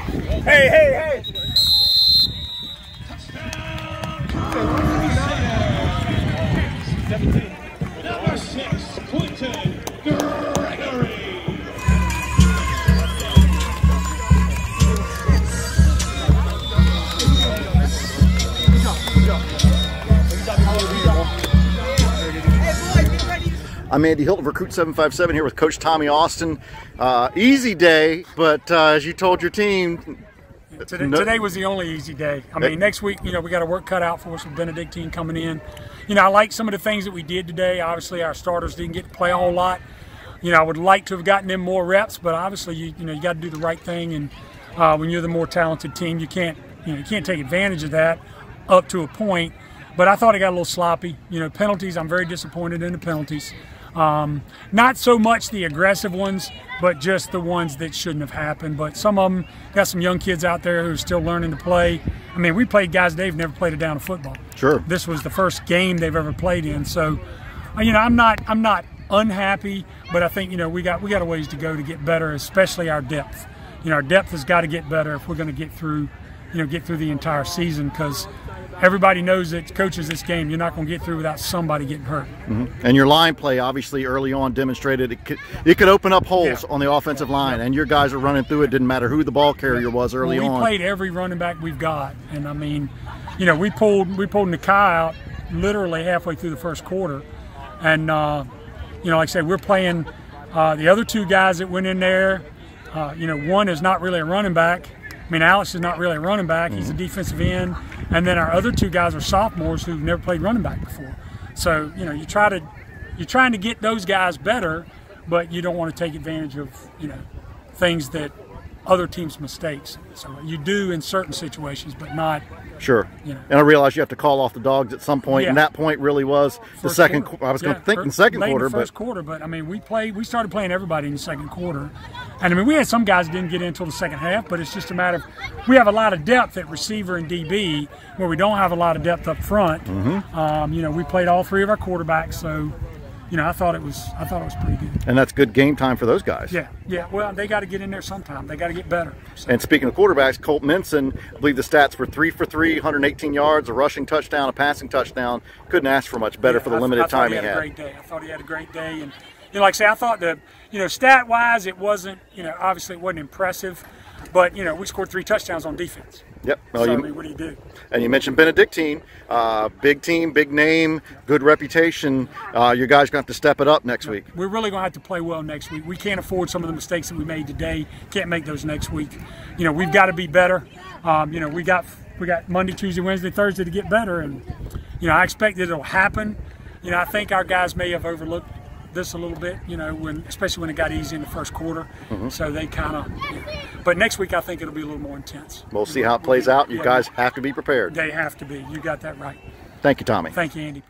Hey, hey, hey! Number 6, Clinton Gregory. I'm Andy Hilton, Recruit 757, here with Coach Tommy Austin. Easy day, but as you told your team, Today was the only easy day. I mean, next week, we got our work cut out for us with Benedictine coming in. I like some of the things that we did today. Obviously, our starters didn't get to play a whole lot. I would like to have gotten them more reps, but obviously, you got to do the right thing. And when you're the more talented team, you can't take advantage of that up to a point. But I thought it got a little sloppy. Penalties. I'm very disappointed in the penalties. Not so much the aggressive ones, but just the ones that shouldn't have happened. But some of them got some young kids out there who are still learning to play. I mean, we played guys they've never played a down of football. Sure. This was the first game they've ever played in. So, I'm not unhappy, but I think we got a ways to go to get better, especially our depth. Our depth has got to get better if we're going to get through the entire season, because everybody knows that coaches this game, you're not going to get through without somebody getting hurt. Mm-hmm. And your line play, obviously, early on demonstrated it could open up holes on the offensive line, and your guys are running through it. Didn't matter who the ball carrier was early on. We played every running back we've got, and I mean, we pulled Nakai out literally halfway through the first quarter, and like I said, we're playing the other two guys that went in there. One is not really a running back. I mean, Alex is not really a running back. He's a defensive end. And then our other two guys are sophomores who've never played running back before. So, you're trying to get those guys better, but you don't want to take advantage of, things that other teams' mistakes. So you do in certain situations, but not. Sure. And I realize you have to call off the dogs at some point, and that point really was the second quarter. I was going to think in the second quarter, but first quarter. But I mean, we started playing everybody in the second quarter, and I mean, we had some guys that didn't get in until the second half. But it's just a matter of we have a lot of depth at receiver and DB, where we don't have a lot of depth up front. Mm-hmm. We played all three of our quarterbacks, so. I thought it was pretty good. And that's good game time for those guys. Yeah. Well, they got to get in there sometime. They got to get better. So. And speaking of quarterbacks, Colt Minson, I believe the stats were 3 for 3, 118 yards, a rushing touchdown, a passing touchdown. Couldn't ask for much better for the limited time he had. I thought he had a great day. And like I say, I thought stat-wise, it wasn't, obviously it wasn't impressive, but we scored 3 touchdowns on defense. Yep. Well, so, what do you do? And you mentioned Benedictine, big team, big name, good reputation. You guys are going to have to step it up next week. We're really going to have to play well next week. We can't afford some of the mistakes that we made today. Can't make those next week. We've got to be better. We got Monday, Tuesday, Wednesday, Thursday to get better, and I expect that it'll happen. I think our guys may have overlooked this a little bit, especially when it got easy in the first quarter. Mm-hmm. So they kind of, but next week I think it'll be a little more intense. We'll see how it plays out. You guys have to be prepared. They have to be. You got that right. Thank you, Tommy. Thank you, Andy.